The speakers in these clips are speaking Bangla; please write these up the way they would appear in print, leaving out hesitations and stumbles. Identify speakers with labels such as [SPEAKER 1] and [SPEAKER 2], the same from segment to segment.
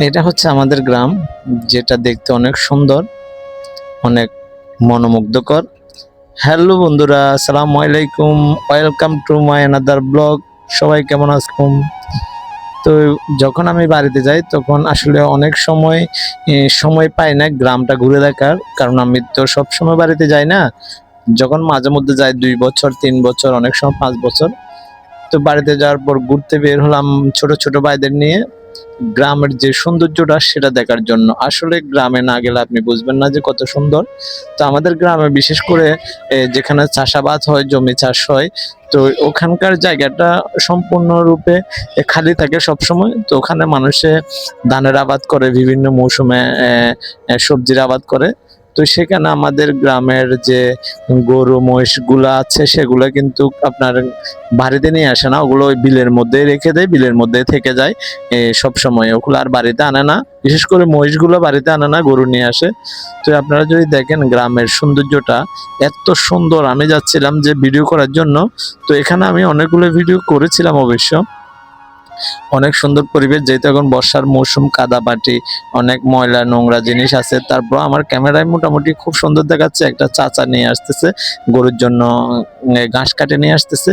[SPEAKER 1] এটা হচ্ছে আমাদের গ্রাম, যেটা দেখতে অনেক সুন্দর, অনেক মনোমুগ্ধকর। হ্যালো বন্ধুরা, আসসালামু আলাইকুম। Welcome to my another blog. সবাই কেমন আছেন? তো যখন আমি বাড়িতে যাই তখন আসলে অনেক সময় সময় পাই না গ্রামটা ঘুরে দেখার, কারণ আমি তো সব সময় বাড়িতে যাই না। যখন মাঝে মধ্যে যাই 2 বছর 3 বছর, অনেক সময় 5 বছর। তো বাড়িতে যাওয়ার পর ঘুরতে বের হলাম ছোট ছোট ভাইদের নিয়ে, গ্রামের যে সৌন্দর্যটা সেটা দেখার জন্য। আসলে গ্রামে না গেলে আপনি বুঝবেন না যে কত সুন্দর। তো আমাদের গ্রামে বিশেষ করে যেখানে চাষাবাদ হয়, জমি চাষ হয়, তো ওখানকার জায়গাটা সম্পূর্ণরূপে খালি থাকে সব সময়। তো ওখানে মানুষে ধানের আবাদ করে, বিভিন্ন মৌসুমে সবজির আবাদ করে। তো সেখানে আমাদের গ্রামের যে গরু মহিষ গুলা আছে সেগুলো কিন্তু আপনার বাড়িতে নিয়ে আসে না, ওগুলো ওই বিলের মধ্যে রেখে দেয়, বিলের মধ্যে থেকে যায় সব সময়। ওগুলো আর বাড়িতে আনে না, বিশেষ করে মহিষগুলো বাড়িতে আনে না, গরু নিয়ে আসে। তো আপনারা যদি দেখেন গ্রামের সৌন্দর্যটা এত সুন্দর। আমি যাচ্ছিলাম যে ভিডিও করার জন্য, তো এখানে আমি অনেকগুলো ভিডিও করেছিলাম অবশ্য। অনেক সুন্দর পরিবেশ, যেহেতু এখন বর্ষার মৌসুম, কাদামাটি, অনেক ময়লা নোংরা জিনিস আছে, তারপর আমার ক্যামেরায় মোটামুটি খুব সুন্দর দেখাচ্ছে। একটা চাচা নিয়ে আসতেছে গরুর জন্য ঘাস কাটে নিয়ে আসতেছে।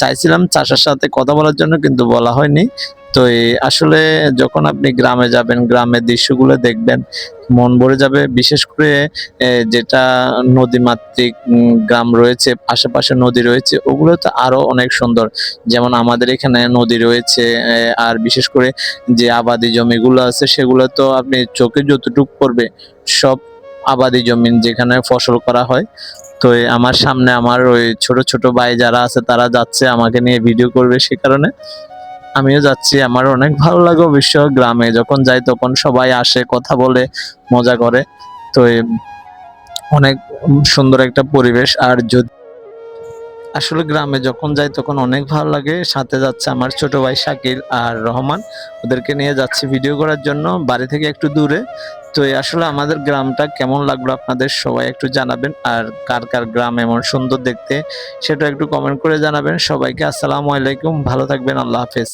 [SPEAKER 1] চাইছিলাম চাচার সাথে কথা বলার জন্য, কিন্তু বলা হয়নি। তো আসলে যখন আপনি গ্রামে যাবেন, গ্রামের দৃশ্যগুলো দেখবেন, মন ভরে যাবে। বিশেষ করে যেটা নদীমাতৃক গ্রাম রয়েছে, আশেপাশে নদী রয়েছে, ওগুলো তো আরো অনেক সুন্দর। যেমন আমাদের এখানে নদী রয়েছে, আর বিশেষ করে যে আবাদি জমিগুলো আছে সেগুলো তো আপনি চোখে যতটুকু পড়বে সব আবাদি জমি, যেখানে ফসল করা হয়। তো আমার সামনে আমার ওই ছোট ছোট ভাই যারা আছে তারা যাচ্ছে আমাকে নিয়ে ভিডিও করবে, সে কারণে আমিও যাচ্ছি। আমার অনেক ভালো লাগে অবশ্য। গ্রামে যখন যাই তখন সবাই আসে, কথা বলে, মজা করে। তো অনেক সুন্দর একটা পরিবেশ। আর যদি আসলে গ্রামে যখন যাই তখন অনেক ভালো লাগে। সাথে যাচ্ছে আমার ছোট ভাই শাকিল আর রহমান, ওদেরকে নিয়ে যাচ্ছি ভিডিও করার জন্য, বাড়ি থেকে একটু দূরে। তো আসলে আমাদের গ্রামটা কেমন লাগলো আপনাদের সবাই একটু জানাবেন, আর কার কার গ্রাম এমন সুন্দর দেখতে সেটা একটু কমেন্ট করে জানাবেন। সবাইকে আসসালামু আলাইকুম, ভালো থাকবেন, আল্লাহ হাফেজ।